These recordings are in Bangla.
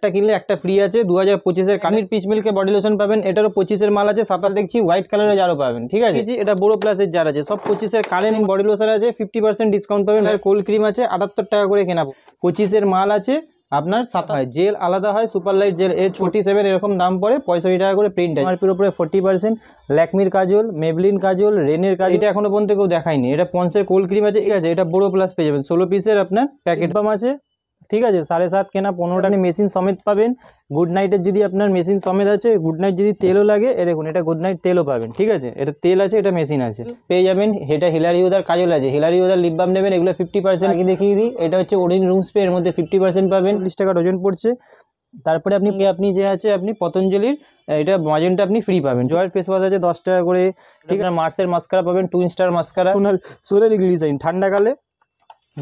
একটা কিনলে একটা ফ্রি আছে। 2025-এর কানির পিচ মিল্কে বডি লোশন পাবেন, এটারও 25-এর মাল আছে। সাতাশ দেখছি হোয়াইট কালারের জারও পাবেন, ঠিক আছে। এটা বড়ো প্লাসের জার আছে, সব 25-এর কারেন্ট বডি লোশন আছে, 50% ডিসকাউন্ট পাবেন। আর কোল্ড ক্রিম আছে 78 টাকা করে কেনা, 25-এর মাল আছে আপনার। হয় জেল আলাদা হয়, সুপার লাইট জেল এর 47 এরকম দাম পড়ে, 65 টাকা করে প্রিন্ট আছে। এমআরপির উপরে 40%। ল্যাকমির কাজল, মেবলিন কাজল, রেনের কাজল, এটা এখনো পর্যন্ত কেউ দেখায়নি। এটা পন্সের কোল্ড ক্রিম আছে, ঠিক আছে। এটা বড়ো প্লাস পেয়ে যাবেন, 16 পিসের আপনার প্যাকেট বাম আছে, ঠিক আছে। 7.5 কেনা 15 টাকা মেশিন সমেত পাবেন। গুড নাইটের যদি আপনার মেশিন সমেত আছে, গুড নাইট যদি তেলও লাগে, এ দেখুন এটা গুড নাইট তেলও পাবেন, ঠিক আছে। এটা তেল আছে, এটা মেশিন আছে, পেয়ে যাবেন। এটা হিলারি ওদার কাজল আছে, হিলারি ওদার লিপ বাম নেবেন, এগুলো 50% আগে দেখিয়ে দিই। এটা হচ্ছে ওরিন রুম স্প্রে, এর মধ্যে 50% পাবেন, 30 টাকা ডজন পড়ছে। তারপরে আপনি যে আছে আপনি পতঞ্জলির এটা মাজেন্টা আপনি ফ্রি পাবেন। জয়ের ফেস ওয়াশ আছে 10 টাকা করে, ঠিক আছে। মার্সের মাস্কারা পাবেন, টুইন স্টার মাস্কারা, সোনালি গ্লিসারিন ঠান্ডাকালে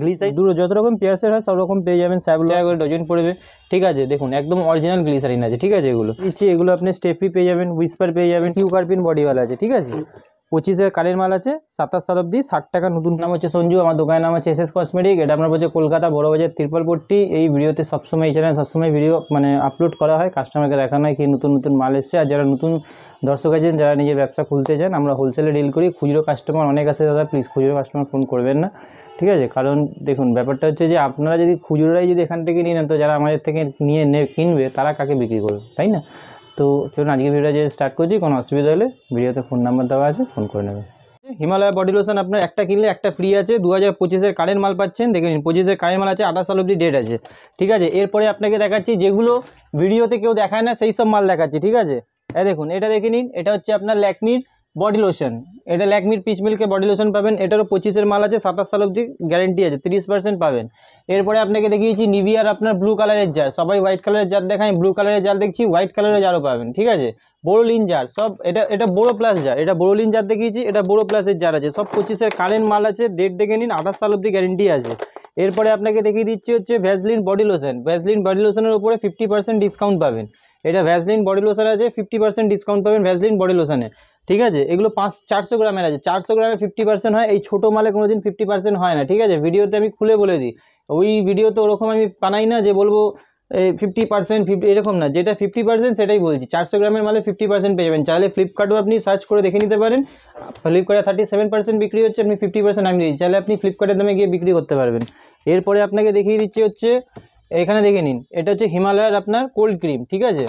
গ্লিসারিন দুটো যত রকম পেয়ার্সের হয় সব রকম পেয়ে যাবেন। 7 টাকা করে ডজন পড়বে, ঠিক আছে। দেখুন একদম অরিজিনাল গ্লিসারিন আছে, ঠিক আছে। এগুলো দিচ্ছি, এগুলো আপনি স্টেফি পেয়ে যাবেন, হুইস্পার পেয়ে যাবেন, কিউকার্পিন বডিওয়ালা আছে, ঠিক আছে। 25-এর কারের মাল আছে, 27 সাল অব্দি 60 টাকা। নতুন নাম হচ্ছে সঞ্জু, আমার দোকানের নাম হচ্ছে এসএস কসমেটিক। এটা আপনার হচ্ছে কলকাতা বড়বাজার তিরপালপট্টি। এই ভিডিওতে সবসময় এই চ্যানেল সবসময় ভিডিও মানে আপলোড করা হয়, কাস্টমারকে দেখানো হয় কি নতুন নতুন মাল এসছে। আর যারা নতুন দর্শক আছেন, যারা নিজের ব্যবসা খুলতে চান, আমরা হোলসেলে ডিল করি। খুচরো কাস্টমার অনেক আছে দাদা, প্লিজ খুচরো কাস্টমার ফোন করবেন না, ঠিক আছে। কারণ দেখুন ব্যাপারটা হচ্ছে যে আপনারা যদি খুচরোরাই যদি এখান থেকে নিয়ে নেন, তো যারা আমাদের থেকে নিয়ে কিনবে তারা কাকে বিক্রি করবে, তাই না? তো চলুন আজকে ভিডিওটা যে স্টার্ট করছি। কোনো অসুবিধা হলে ভিডিওতে ফোন নাম্বার দেওয়া আছে, ফোন করে নেবেন। হিমালয় বডি লোশন আপনার একটা কিনলে একটা ফ্রি আছে। 2025-এর কারেন্ট মাল পাচ্ছেন, দেখে নিন। 25-এর কারেন্ট মাল আছে, 28 সাল অব্দি ডেট আছে, ঠিক আছে। এরপরে আপনাকে দেখাচ্ছি যেগুলো ভিডিওতে কেউ দেখায় না, সেই সব মাল দেখাচ্ছি, ঠিক আছে। এই দেখুন এটা দেখে নিন, এটা হচ্ছে আপনার ল্যাকমির বডি লোশন। এটা ল্যাকমির পিচ মিল্কে বডি লোশন পাবেন, এটারও 25-এর মাল আছে, 27 সাল অব্দি গ্যারেন্টি আছে, 30% পাবেন। এরপরে আপনাকে দেখিয়েছি নিভিয়ার আপনার ব্লু কালারের জার, সবাই হোয়াইট কালারের জার দেখায়, ব্লু কালারের জার দেখছি, হোয়াইট কালারের জারও পাবেন, ঠিক আছে। বোরোলিন জার সব, এটা বড়ো প্লাস জার, এটা বোরোলিন জার দেখিয়েছি, এটা বড়ো প্লাসের জার আছে, সব 25-এর কারেন্ট মাল আছে, ডেট দেখে নিন, 28 সাল অব্দি গ্যারেন্টি আছে। এরপরে আপনাকে দেখিয়ে দিচ্ছি হচ্ছে Vaseline body lotion. Vaseline body লোশনের উপরে 50% ডিসকাউন্ট পাবেন। এটা ভ্যাসলিন বডি লোশন আছে, 50% ডিসকাউন্ট পাবেন ভ্যাসলিন বডি লোশনে, ঠিক আছে। এগুলো 400 গ্রামের আছে, 400 গ্রামে 50% হয়। এই ছোটো মালে কোনোদিন 50% হয় না, ঠিক আছে। ভিডিওতে আমি খুলে বলে দিই, ওই ভিডিওতে ওরকম আমি বানাই না যে বলবো 50% 50 এরকম না, যেটা 50% সেটাই বলছি। 400 গ্রামের মালে 50% পেয়ে যাবেন। চাইলে ফ্লিপকার্টও আপনি সার্চ করে দেখে নিতে পারেন, ফ্লিপকার্টে 37% বিক্রি হচ্ছে, আপনি 50% আমি দিচ্ছি, চাইলে আপনি ফ্লিপকার্টের দামে গিয়ে বিক্রি করতে পারবেন। এরপরে আপনাকে দেখিয়ে দিচ্ছি হচ্ছে, এখানে দেখে নিন, এটা হচ্ছে হিমালয়ের আপনার কোল্ড ক্রিম, ঠিক আছে।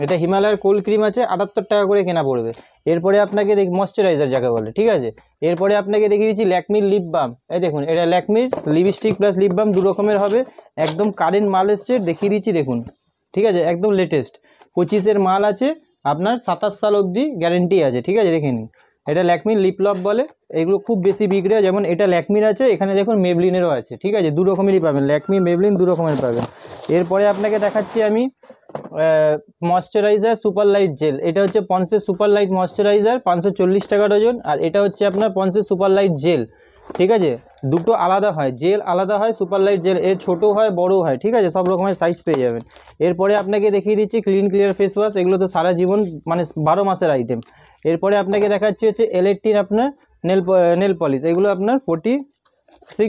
এটা হিমালয়ের কোল্ড ক্রিম আছে, 78 টাকা করে কেনা পড়বে। এরপরে আপনাকে ময়শ্চারাইজার যাকে বলে, ঠিক আছে। এরপরে আপনাকে দেখিয়ে দিচ্ছি ল্যাকমির লিপ বাম। এই দেখুন এটা ল্যাকমির লিপস্টিক প্লাস লিপ বাম, দু রকমের হবে, একদম কারেন্ট মাল এসছে, দেখিয়ে দিচ্ছি দেখুন, ঠিক আছে, একদম লেটেস্ট। 25-এর মাল আছে আপনার, 27 সাল অবধি গ্যারেন্টি আছে, ঠিক আছে। দেখে নিন, এটা ল্যাকমির লিপ লক বলে, এগুলো খুব বেশি বিক্রি হয়। যেমন এটা ল্যাকমির আছে, এখানে দেখুন মেবলিনেরও আছে, ঠিক আছে। দু রকমেরই পাবেন, ল্যাকমি মেবলিন দু রকমের পাবেন। এরপরে আপনাকে দেখাচ্ছি আমি ময়শ্চারাইজার সুপার লাইট জেল। এটা হচ্ছে পন্সের সুপার লাইট ময়শ্চারাইজার, 540 টাকা ডজন। আর এটা হচ্ছে আপনার পন্সের সুপার লাইট জেল, ঠিক আছে। দুটো আলাদা হয়, জেল আলাদা হয়, সুপার লাইট জেল এর ছোটো হয় বড়ো হয়, ঠিক আছে। সব রকমের সাইজ পেয়ে যাবেন। এরপরে আপনাকে দেখিয়ে দিচ্ছি ক্লিন ক্লিয়ার ফেস ওয়াশ, এগুলো তো সারা জীবন মানে 12 মাসের আইটেম। এরপরে আপনাকে দেখাচ্ছি হচ্ছে এলএটির আপনার নেল পলিশ, এগুলো আপনার 46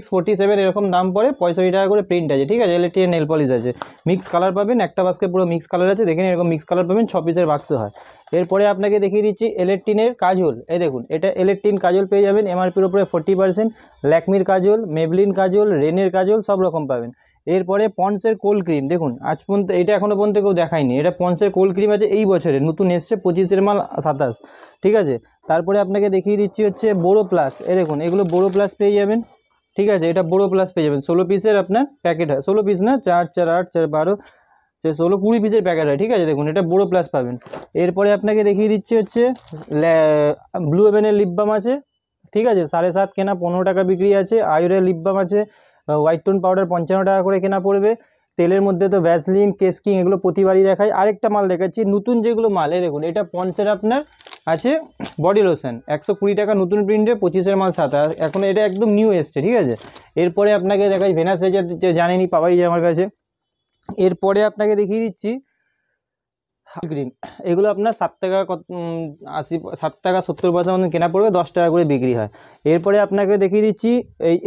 47 এরকম দাম পড়ে, 65 টাকা করে প্রিন্ট আছে, ঠিক আছে। এলএটির নেল পলিশ আছে, মিক্স কালার পাবেন, একটা বাক্সে পুরো মিক্স কালার আছে, দেখেন এরকম মিক্স কালার পাবেন, 6 পিসের বাক্স হয়। এরপরে আপনাকে দেখিয়ে দিচ্ছি এলএটিনের কাজল। এই দেখুন এটা এলএটিন কাজল পেয়ে যাবেন, এমআরপির উপরে 40%। ল্যাকমির কাজল, মেবলিন কাজল, রেনের কাজল সব রকম পাবেন। এরপরে পন্সের কোল্ড ক্রিম, দেখুন আজ পর্যন্ত এটা এখনও পর্যন্ত কেউ দেখায়নি। এটা পন্সের কোল্ড ক্রিম আছে, এই বছরে নতুন এসছে, 25-এর মাল 27, ঠিক আছে। তারপরে আপনাকে দেখিয়ে দিচ্ছি হচ্ছে বোরো প্লাস। এই দেখুন এগুলো বোরো প্লাস পেয়ে যাবেন, ঠিক আছে। এটা বোরো প্লাস পেয়ে যাবেন, 16 পিসের আপনার প্যাকেট হয়, 16 পিস না, 4 4 8 4 12 16 20 পিসের প্যাকেট হয়, ঠিক আছে। দেখুন এটা বোরো প্লাস পাবেন। এরপরে আপনাকে দেখিয়ে দিচ্ছি হচ্ছে ব্লু হেভেনের লিপ বাম আছে, ঠিক আছে। 7.5 কেনা 15 টাকা বিক্রি আছে। আয়ুরের লিপ বাম আছে, হোয়াইট টোন পাউডার 55 টাকা করে কেনা পড়বে। তেলের মধ্যে তো ভ্যাসলিন, কেসকিং এগুলো প্রতিবারই দেখায়। আরেকটা মাল দেখাচ্ছি নতুন যেগুলো মাল, এই দেখুন এটা পন্সের আপনার আছে বডি লোশন, 120 টাকা নতুন প্রিন্টে, 25-এর মাল 7, এখন এটা একদম নিউ এসছে, ঠিক আছে। এরপরে আপনাকে দেখাই ভেনাস রেজার, জানেনি পাওয়াই যায় আমার কাছে। এরপরে আপনাকে দেখিয়ে দিচ্ছি ক্রিম এগুলো আপনার 7 টাকা 7 টাকা 70 পয়সা মতন কেনা পড়বে, 10 টাকা করে বিক্রি হয়। এরপরে আপনাকে দেখিয়ে দিচ্ছি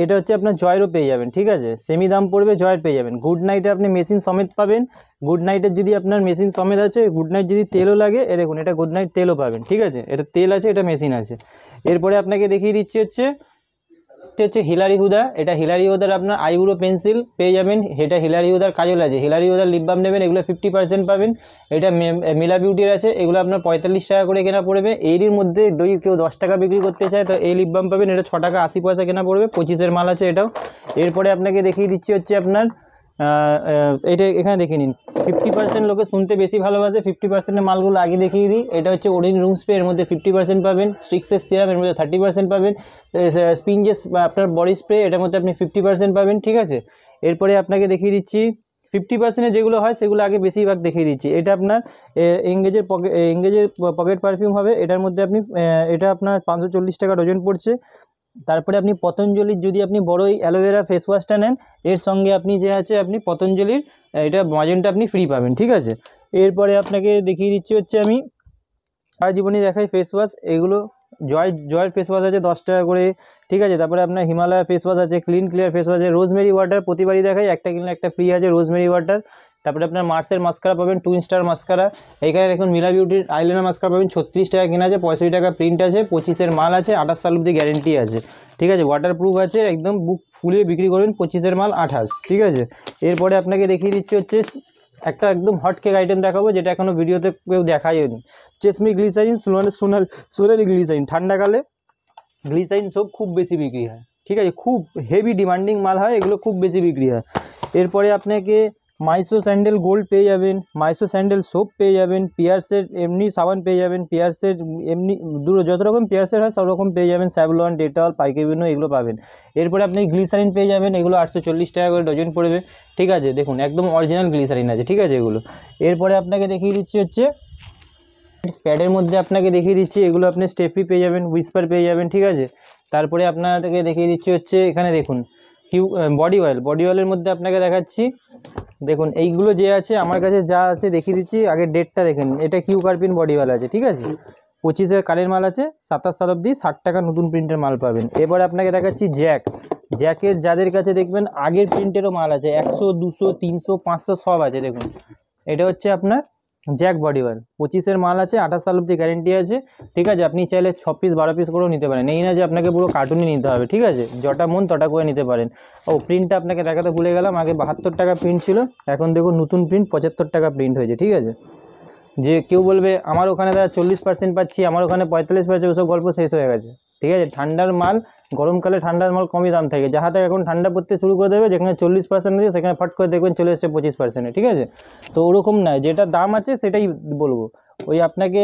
এটা হচ্ছে আপনার জয়েরও পেয়ে যাবেন, ঠিক আছে, সেমি দাম পড়বে, জয়ের পেয়ে যাবেন। গুড নাইটে আপনি মেশিন সমেত পাবেন। গুড নাইটের যদি আপনার মেশিন সমেত আছে, গুড নাইট যদি তেলও লাগে, দেখুন এটা গুড নাইট তেলও পাবেন, ঠিক আছে, এটা তেল আছে, এটা মেশিন আছে। এরপরে আপনাকে দেখিয়ে দিচ্ছি হচ্ছে হিলারি হুদা। এটা হিলারি হুদার আপনার আইব্রো পেন্সিল পেয়ে যাবেন, এটা হিলারি হুদার কাজল আছে, হিলারি হুদার লিপ বাম নেবেন, এগুলো 50% পাবেন। এটা মিলা বিউটির আছে, এগুলো আপনার 45 টাকা করে কেনা পড়বে। এরই মধ্যে যদি কেউ 10 টাকা বিক্রি করতে চায় তো এই লিপ বাম পাবেন, এটা 6 টাকা 80 পয়সা কেনা পড়বে, 25-এর মাল আছে এটাও। এরপরে আপনাকে দেখিয়ে দিচ্ছি হচ্ছে আপনার এটা এখানে দেখে নিন, 50% লোকে শুনতে বেশি ভালোবাসে, 50%-এর মালগুলো আগে দেখিয়ে দিই। এটা হচ্ছে ওরিন রুম স্প্রে, এর মধ্যে 50% পাবেন। স্ট্রিক্সের সিরাম, এর মধ্যে 30% পাবেন। স্পিঞ্জেস আপনার বডি স্প্রে, এটার মধ্যে আপনি 50% পাবেন, ঠিক আছে। এরপরে আপনাকে দেখিয়ে দিচ্ছি 50%-এর যেগুলো হয় সেগুলো আগে বেশিরভাগ দেখিয়ে দিচ্ছি। এটা আপনার এঙ্গেজের পকেট পারফিউম হবে, এটার মধ্যে আপনি এটা আপনার 540 টাকা ডজন পড়ছে। তারপরে আপনি পতঞ্জলির যদি আপনি বড় এই অ্যালোভেরা ফেস ওয়াশটা নেন, এর সঙ্গে আপনি যে আছে আপনি পতঞ্জলির এটা মাজেন্টা আপনি ফ্রি পাবেন, ঠিক আছে। এরপরে আপনাকে দেখিয়ে দিচ্ছি হচ্ছে আমি আর জীবনী দেখাই ফেস ওয়াশ, এগুলো জয়ের ফেস ওয়াশ আছে 10 টাকা করে, ঠিক আছে। তারপরে আপনার হিমালয়া ফেস ওয়াশ আছে, ক্লিন ক্লিয়ার ফেস ওয়াশ আছে, রোজমেরি ওয়াটার প্রতিবারই দেখাই, একটা কিনলে একটা ফ্রি আছে রোজমেরি ওয়াটার। তারপরে আপনার মার্সের মাস্কারা পাবেন, টুইন স্টার মাস্কারা। এইখানে দেখুন মিলা বিউটির আইলাইনার মাস্কারা পাবেন, 36 টাকা কেনা আছে, 65 টাকা প্রিন্ট আছে, 25-এর মাল আছে, 28 সাল অবধি গ্যারেন্টি আছে, ঠিক আছে। ওয়াটারপ্রুফ আছে, একদম বুক ফুলে বিক্রি করবেন, 25-এর মাল 28, ঠিক আছে। এরপরে আপনাকে দেখিয়ে দিচ্ছি হচ্ছে একটা একদম হট কেক আইটেম দেখাবো, যেটা এখনো ভিডিওতে কেউ দেখায়নি। চেসমি গ্লিসারিন, সোনালি গ্লিসারিন, ঠান্ডাকালে গ্লিসারিন সব খুব বেশি বিক্রি হয়, ঠিক আছে, খুব হেভি ডিমান্ডিং মাল হয়, এগুলো খুব বেশি বিক্রি হয়। এরপরে আপনাকে মাইসো স্যান্ডেল গোল্ড পেয়ে যাবেন, মাইসো স্যান্ডেল সোপ পেয়ে যাবেন, পিয়ার্সের এমনি সাবান পেয়ে যাবেন, পিয়ার্সের এমনি যত রকম পিয়ার্সের হয় সব রকম পেয়ে যাবেন, স্যাভলন, ডেটল, পাইকেবিনো এগুলো পাবেন। এরপরে আপনি গ্লিসারিন পেয়ে যাবেন, এগুলো 840 টাকা করে ডজন পড়বে, ঠিক আছে, দেখুন একদম অরিজিনাল গ্লিসারিন আছে, ঠিক আছে এগুলো। এরপরে আপনাকে দেখিয়ে দিচ্ছি হচ্ছে প্যাডের মধ্যে আপনাকে দেখিয়ে দিচ্ছি, এগুলো আপনি স্টেফি পেয়ে যাবেন, হুইস্পার পেয়ে যাবেন, ঠিক আছে। তারপরে আপনাকে দেখিয়ে দিচ্ছি হচ্ছে এখানে দেখুন বডি অয়েলের মধ্যে আপনাকে দেখাচ্ছি, দেখুন এইগুলো যে আছে আমার কাছে যা আছে দেখিয়ে দিচ্ছি, আগে ডেটটা দেখেন, এটা কিউ কার্পিন বডি অয়েল আছে, ঠিক আছে, 25-এর কালের মাল আছে, 27 সাল অবধি 60 টাকা নতুন প্রিন্টের মাল পাবেন। এবার আপনাকে দেখাচ্ছি জ্যাকের যাদের কাছে দেখবেন আগের প্রিন্টেরও মাল আছে, 100, 200, 300, 500 সব আছে, দেখুন এটা হচ্ছে আপনার জ্যাক বডি অয়েল, 25-এর মাল আছে, 28 সাল অবধি গ্যারেন্টি আছে, ঠিক আছে। আপনি চাইলে 6 পিস 12 পিস করেও নিতে পারেন, এই না যে আপনাকে পুরো কার্টুনই নিতে হবে, ঠিক আছে, যটা মন তটা করে নিতে পারেন। প্রিন্টটা আপনাকে দেখাতে ভুলে গেলাম, আগে 72 টাকা প্রিন্ট ছিল, এখন দেখুন নতুন প্রিন্ট 75 টাকা প্রিন্ট হয়েছে, ঠিক আছে। যে কেউ বলবে আমার ওখানে দাদা 40% পাচ্ছি, আমার ওখানে 45%, ওসব গল্প শেষ হয়ে গেছে, ঠিক আছে। ঠান্ডার মাল, গরমকালে ঠান্ডার মাল কমই দাম থাকে, যাহা থেকে এখন ঠান্ডা পড়তে শুরু করে দেবে, যেখানে 40% আছে সেখানে ফট করে দেখবেন চলে এসছে 25%, ঠিক আছে। তো ওরকম নয়, যেটা দাম আছে সেটাই বলবো, ওই আপনাকে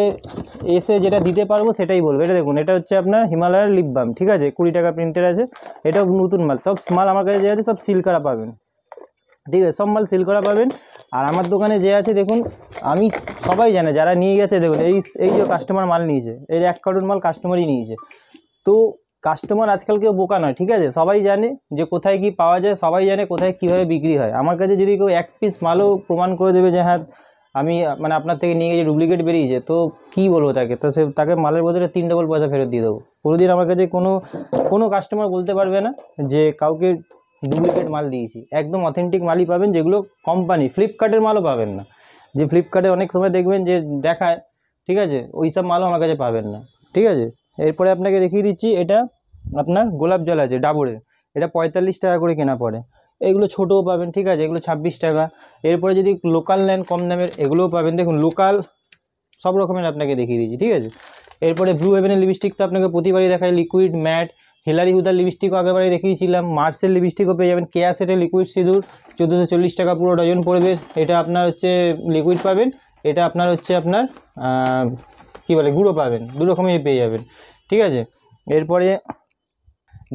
এসে যেটা দিতে পারবো সেটাই বলবো। এটা দেখুন, এটা হচ্ছে আপনার হিমালয়ের লিপ বাম, ঠিক আছে, 20 টাকা প্রিন্টের আছে, এটাও নতুন মাল, সব মাল আমার কাছে যে আছে সব সিল করা পাবেন, ঠিক আছে, সব মাল সিল করা পাবেন। আর আমার দোকানে যে আছে দেখুন, আমি সবাই জানে যারা নিয়ে গেছে, দেখুন এই যে কাস্টমার মাল নিয়েছে, এই 1 কার্টুন মাল কাস্টমারই নিয়েছে। তো কাস্টমার আজকাল কেউ বোকা নয়, ঠিক আছে, সবাই জানে যে কোথায় কি পাওয়া যায়, সবাই জানে কোথায় কীভাবে বিক্রি হয়। আমার কাছে যদি কেউ 1 পিস মালও প্রমাণ করে দেবে যে হ্যাঁ আমি মানে আপনার থেকে নিয়ে গিয়ে ডুপ্লিকেট বেরিয়েছে, তো কী বলবো তাকে, তো তাকে মালের বদলে 3 ডবল পয়সা ফেরত দিয়ে দেবো। কোনোদিন আমার কাছে কোনো কাস্টমার বলতে পারবে না যে কাউকে ডুপ্লিকেট মাল দিয়েছি, একদম অথেন্টিক মালই পাবেন, যেগুলো কোম্পানি, ফ্লিপকার্টের মালও পাবেন না, যে ফ্লিপকার্টে অনেক সময় দেখবেন যে দেখায়, ঠিক আছে, ওই সব মালও আমার কাছে পাবেন না, ঠিক আছে। এরপরে আপনাকে দেখিয়ে দিচ্ছি, এটা আপনার গোলাপ জল আছে ডাবরের, এটা 45 টাকা করে কেনা পড়ে, এগুলো ছোটোও পাবেন, ঠিক আছে, এগুলো 26 টাকা। এরপরে যদি লোকাল নেন কম দামের, এগুলোও পাবেন, দেখুন লোকাল সব রকমের আপনাকে দেখিয়ে দিচ্ছি, ঠিক আছে। এরপরে ব্লু হেভেনের লিপস্টিক তো আপনাকে প্রতিবারই দেখায়, লিকুইড ম্যাট, হিলারি হুদার লিপস্টিকও আগেবারই দেখিয়েছিলাম, মার্সের লিপস্টিকও পেয়ে যাবেন, কেয়া সেটের লিকুইড সিঁদুর 1440 টাকা পুরো ডজন পড়বে, এটা আপনার হচ্ছে লিকুইড পাবেন, এটা আপনার হচ্ছে আপনার কী বলে গুঁড়ো পাবেন, 2 রকমেরই পেয়ে যাবেন, ঠিক আছে। এরপরে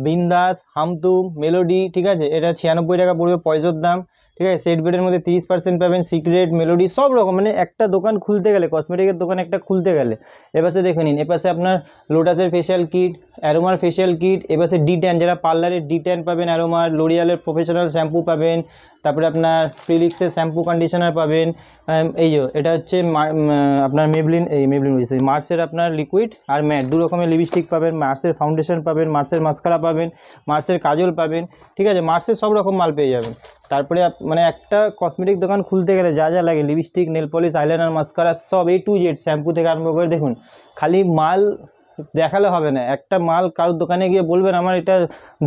বিন্দাস, হামতুম, মেলোডি, ঠিক আছে, এটা 96 টাকা পড়বে পয়সার দাম, ঠিক আছে। সেট বেডের মধ্যে 30% পাবেন, সিক্রেট, মেলোডি সব রকম, মানে একটা দোকান খুলতে গেলে, কসমেটিকের দোকান একটা খুলতে গেলে, এপাশে দেখে নিন, এপাশে আপনার লোটাসের ফেশিয়াল কিট, অ্যারোমার ফেশিয়াল কিট, এপাশে D10, যারা পার্লারের D10 পাবেন, অ্যারোমার, লোরিয়ালের প্রফেশনাল শ্যাম্পু পাবেন, তারপরে আপনার ফিলিক্সের শ্যাম্পু কন্ডিশনার পাবেন, এই যে এটা হচ্ছে আপনার মেবলিন বলছি, মার্সের আপনার লিকুইড আর ম্যাট দু রকমের লিপস্টিক পাবেন, মার্সের ফাউন্ডেশন পাবেন, মার্সের মাস্কারা পাবেন, মার্সের কাজল পাবেন, ঠিক আছে, মার্সের সব রকম মাল পেয়ে যাবেন। তারপরে মানে একটা কসমেটিক দোকান খুলতে গেলে যা যা লাগে, lipstick, nail polish, eyeliner, mascara সব A to Z, শ্যাম্পু থেকে আরম্ভ করে, দেখুন খালি মাল দেখালে হবে না, একটা মাল কারোর দোকানে গিয়ে বলবেন আমার এটা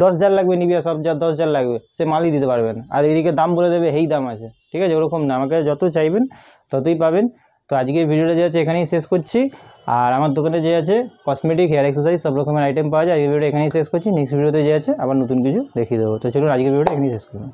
10,000 লাগবে, নিবিয়া সব যা 10,000 লাগবে, সে মালই দিতে পারবেন, আর এদিকে দাম বলে দেবে এই দাম আছে, ঠিক আছে, ওরকম না, আমাকে যত চাইবেন ততই পাবেন। তো আজকের ভিডিওটা যে আছে এখানেই শেষ করছি, আর আমার দোকানে যে আছে কসমেটিক, হেয়ার অ্যাক্সেসরিজ সব রকমের আইটেম পাওয়া যায়। এই ভিডিওটা এখানেই শেষ করছি, নেক্সট ভিডিওতে যে আছে আবার নতুন কিছু দেখিয়ে দেবো। তো চলুন আজকের ভিডিওটা এখানেই শেষ করুন।